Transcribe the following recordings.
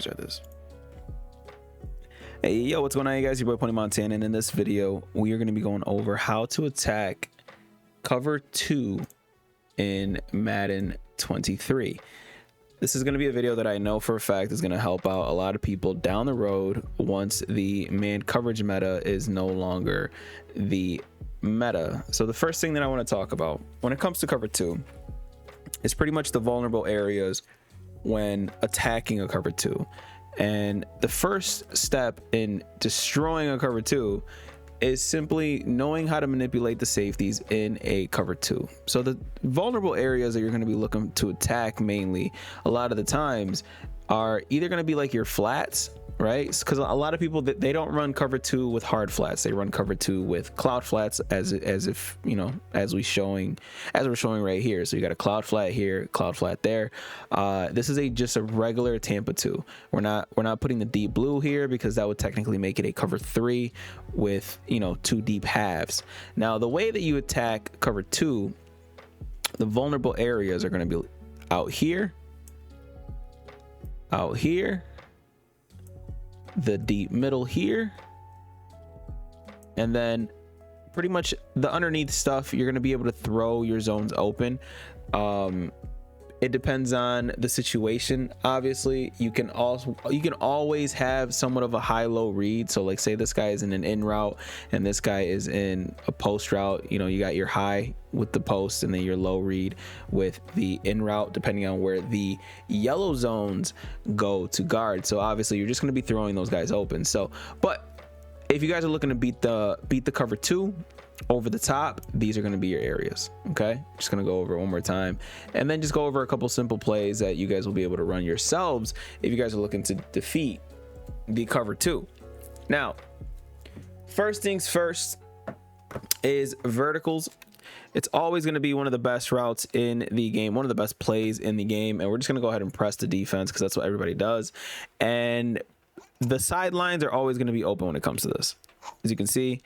start this. Hey, yo, what's going on, you guys? Your boy Pony Montana, and in this video, we are going to be going over how to attack cover 2 in Madden 23. This is going to be a video that I know for a fact is going to help out a lot of people down the road once the man coverage meta is no longer the meta. So the first thing that I want to talk about when it comes to cover 2 is pretty much the vulnerable areas when attacking a cover 2. And the first step in destroying a cover 2 is simply knowing how to manipulate the safeties in a cover 2. So the vulnerable areas that you're going to be looking to attack mainly a lot of the times are either going to be like your flats, right? Because a lot of people, they don't run cover 2 with hard flats. They run cover 2 with cloud flats, as if, you know, as we're showing right here. So you got a cloud flat here, cloud flat there. This is just a regular Tampa 2. We're not putting the deep blue here because that would technically make it a cover 3 with, you know, 2 deep halves. Now the way that you attack cover 2, the vulnerable areas are going to be out here, the deep middle here, and then pretty much the underneath stuff. You're going to be able to throw your zones open. It depends on the situation. Obviously, you can always have somewhat of a high-low read. So like say this guy is in an in route and this guy is in a post route, you know, you got your high with the post and then your low read with the in route, depending on where the yellow zones go to guard. So obviously you're just going to be throwing those guys open. So, but if you guys are looking to beat the cover 2 over the top, these are going to be your areas. Okay, just going to go over it one more time and then just go over a couple simple plays that you guys will be able to run yourselves if you guys are looking to defeat the cover 2. Now, first things first is verticals. It's always going to be one of the best routes in the game, one of the best plays in the game, and we're just going to go ahead and press the defense because that's what everybody does. And the sidelines are always going to be open when it comes to this. As you can see,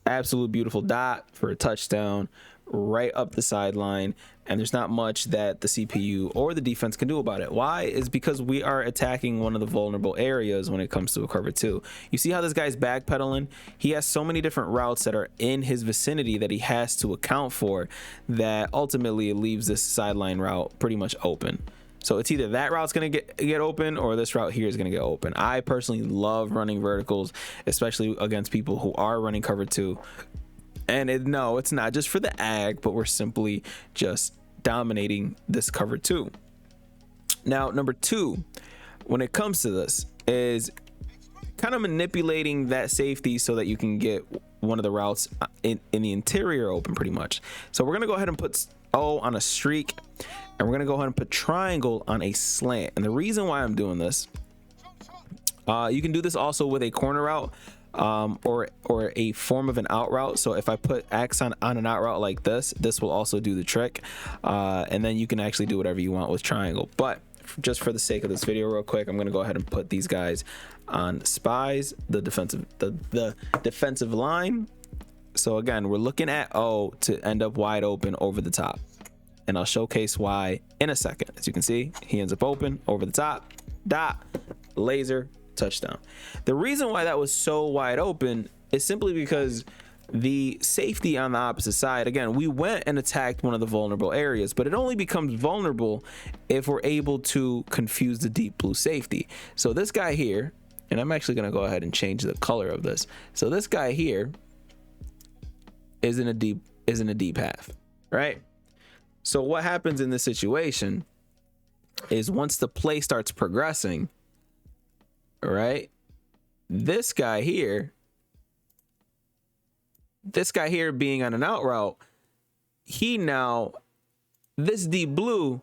absolute beautiful dot for a touchdown right up the sideline, and there's not much that the CPU or the defense can do about it. Why? Is because we are attacking one of the vulnerable areas when it comes to a cover 2. You see how this guy's backpedaling? He has so many different routes that are in his vicinity that he has to account for, that ultimately it leaves this sideline route pretty much open. So it's either that route's going to get open or this route here is going to get open. I personally love running verticals, especially against people who are running cover 2. And no, it's not just for the ag, but we're simply just dominating this cover 2. Now, number 2, when it comes to this, is kind of manipulating that safety so that you can get one of the routes in the interior open pretty much. So we're going to go ahead and put O on a streak, and we're going to go ahead and put triangle on a slant. And the reason why I'm doing this, you can do this also with a corner route, or a form of an out route. So if I put X on an out route like this will also do the trick. And then you can actually do whatever you want with triangle. But just for the sake of this video real quick, I'm going to go ahead and put these guys on spies, the defensive line. So again, we're looking at O to end up wide open over the top, and I'll showcase why in a second. As you can see, he ends up open over the top, dot, laser, touchdown. The reason why that was so wide open is simply because the safety on the opposite side, again, we went and attacked one of the vulnerable areas, but it only becomes vulnerable if we're able to confuse the deep blue safety. So this guy here, and I'm actually going to go ahead and change the color of this. So this guy here is in a deep half, right? So what happens in this situation is once the play starts progressing, right, this guy here being on an out route, this deep blue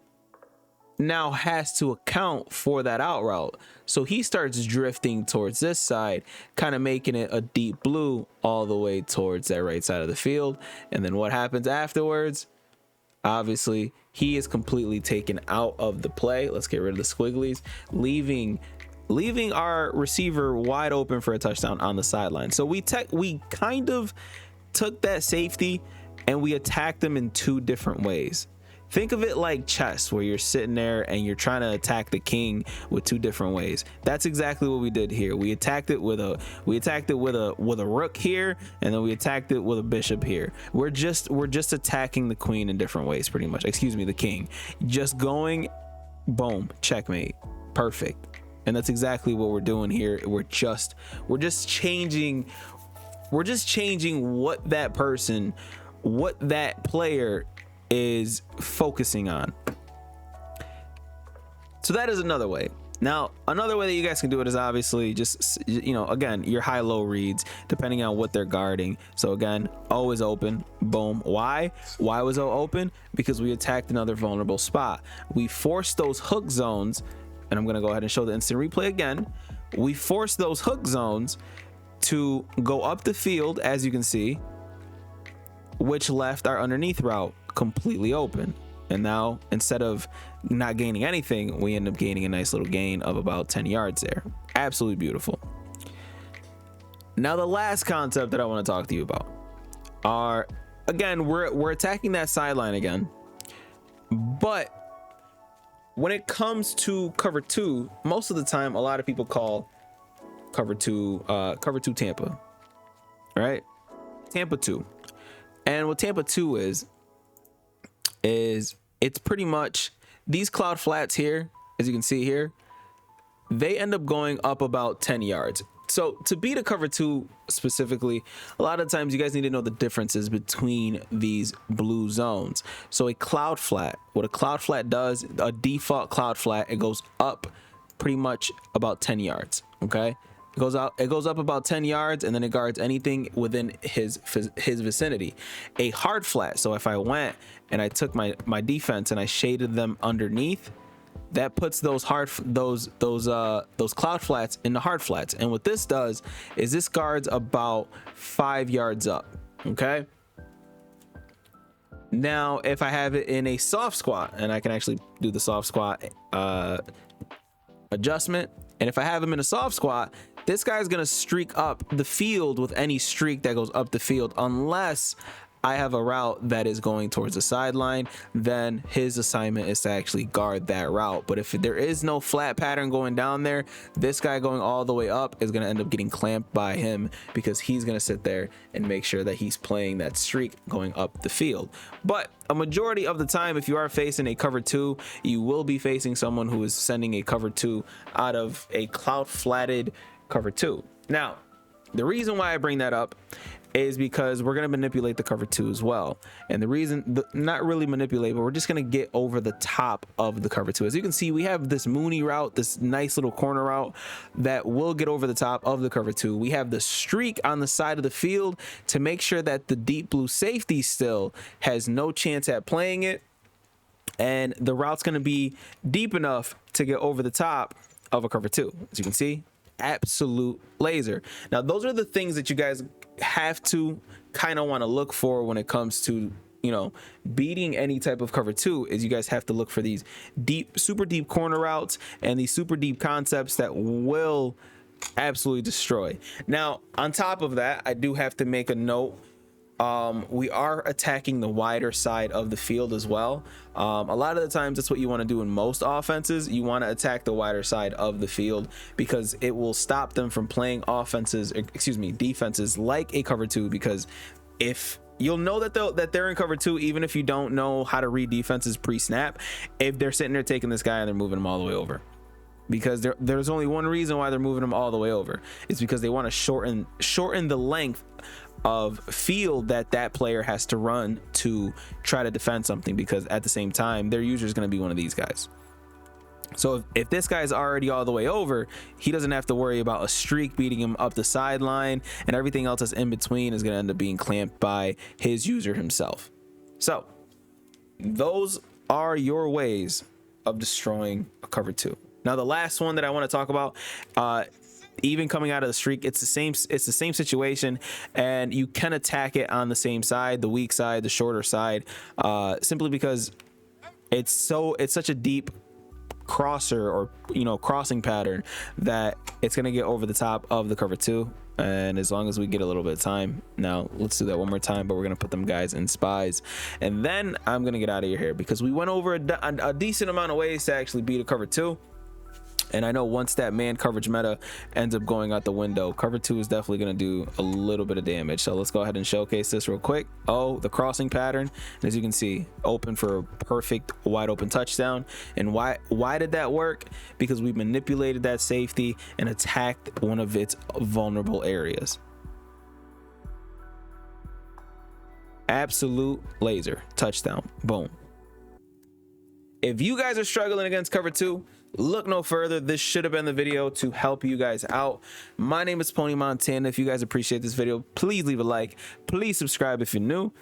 now has to account for that out route. So he starts drifting towards this side, kind of making it a deep blue all the way towards that right side of the field. And then what happens afterwards? Obviously, he is completely taken out of the play. Let's get rid of the squigglies, leaving our receiver wide open for a touchdown on the sideline. So we kind of took that safety and we attacked them in 2 different ways. think of it like chess, where you're sitting there and you're trying to attack the king with two different ways. That's exactly what we did here. We attacked it with a rook here, and then we attacked it with a bishop here. We're just attacking the queen in different ways, pretty much. Excuse me, the king. Just going, boom, checkmate, perfect. And that's exactly what we're doing here. We're just changing what that person, what that player is focusing on. So that is another way. Now, another way that you guys can do it is obviously just, you know, again, your high-low reads, depending on what they're guarding. So again, O is open, boom. Why was O open? Because we attacked another vulnerable spot. We forced those hook zones, and I'm gonna go ahead and show the instant replay again. We forced those hook zones to go up the field, as you can see, which left our underneath route completely open. And now, instead of not gaining anything, we end up gaining a nice little gain of about 10 yards there. Absolutely beautiful. Now, the last concept that I want to talk to you about are, again, we're attacking that sideline again, but when it comes to cover two, most of the time, a lot of people call cover two Tampa, right? Tampa 2. And what Tampa 2 is it's pretty much these cloud flats here, as you can see here, they end up going up about 10 yards. So to beat a cover 2 specifically, a lot of times you guys need to know the differences between these blue zones. So a cloud flat, what a cloud flat does, a default cloud flat, it goes up pretty much about 10 yards, okay? It goes up about 10 yards, and then it guards anything within his vicinity. A hard flat, so if I went and I took my defense and I shaded them underneath, that puts those cloud flats into hard flats. And what this does is this guards about 5 yards up, okay? Now, if I have it in a soft squat, and I can actually do the soft squat adjustment, and if I have him in a soft squat, this guy's gonna streak up the field with any streak that goes up the field, unless I have a route that is going towards the sideline. Then his assignment is to actually guard that route. But if there is no flat pattern going down there, this guy going all the way up is going to end up getting clamped by him, because he's going to sit there and make sure that he's playing that streak going up the field. But a majority of the time, if you are facing a cover 2, you will be facing someone who is sending a cover 2 out of a cloud flatted cover 2. Now, the reason why I bring that up is because we're going to manipulate the cover 2 as well. And the reason, not really manipulate, but we're just going to get over the top of the cover 2. As you can see, we have this Mooney route, this nice little corner route that will get over the top of the cover 2. We have the streak on the side of the field to make sure that the deep blue safety still has no chance at playing it. And the route's going to be deep enough to get over the top of a cover 2. As you can see, absolute laser. Now, those are the things that you guys have to kind of want to look for when it comes to, you know, beating any type of cover 2. Is you guys have to look for these deep, super deep corner routes and these super deep concepts that will absolutely destroy. Now, on top of that, I do have to make a note. We are attacking the wider side of the field as well. A lot of the times that's what you want to do in most offenses. You want to attack the wider side of the field, because it will stop them from playing defenses like a cover 2, because if you'll know that they're in cover 2, even if you don't know how to read defenses pre-snap, if they're sitting there taking this guy and they're moving him all the way over. Because there's only one reason why they're moving him all the way over. It's because they want to shorten the length of field that player has to run to try to defend something, because at the same time their user is going to be one of these guys. So if this guy's already all the way over, he doesn't have to worry about a streak beating him up the sideline, and everything else that's in between is going to end up being clamped by his user himself. So those are your ways of destroying a cover 2. Now, the last one that I want to talk about, even coming out of the streak, it's the same situation, and you can attack it on the same side, the weak side, the shorter side, simply because it's such a deep crosser or crossing pattern that it's going to get over the top of the cover 2. And as long as we get a little bit of time, now let's do that one more time, but we're going to put them guys in spies, and then I'm going to get out of here because we went over a decent amount of ways to actually beat a cover 2. And I know once that man coverage meta ends up going out the window, cover 2 is definitely going to do a little bit of damage. So let's go ahead and showcase this real quick. Oh, the crossing pattern, as you can see, open for a perfect wide open touchdown. And why did that work? Because we manipulated that safety and attacked one of its vulnerable areas. Absolute laser touchdown. Boom. If you guys are struggling against cover 2, look no further. This should have been the video to help you guys out. My name is Pony Montana. If you guys appreciate this video, please leave a like. Please subscribe if you're new.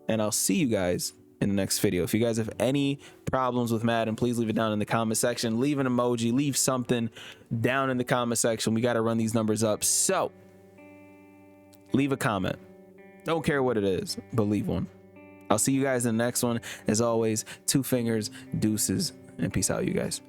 And I'll see you guys in the next video. If you guys have any problems with Madden, please leave it down in the comment section. Leave an emoji. Leave something down in the comment section. We got to run these numbers up. So leave a comment. Don't care what it is, but leave one. I'll see you guys in the next one. As always, 2 fingers, deuces, and peace out, you guys.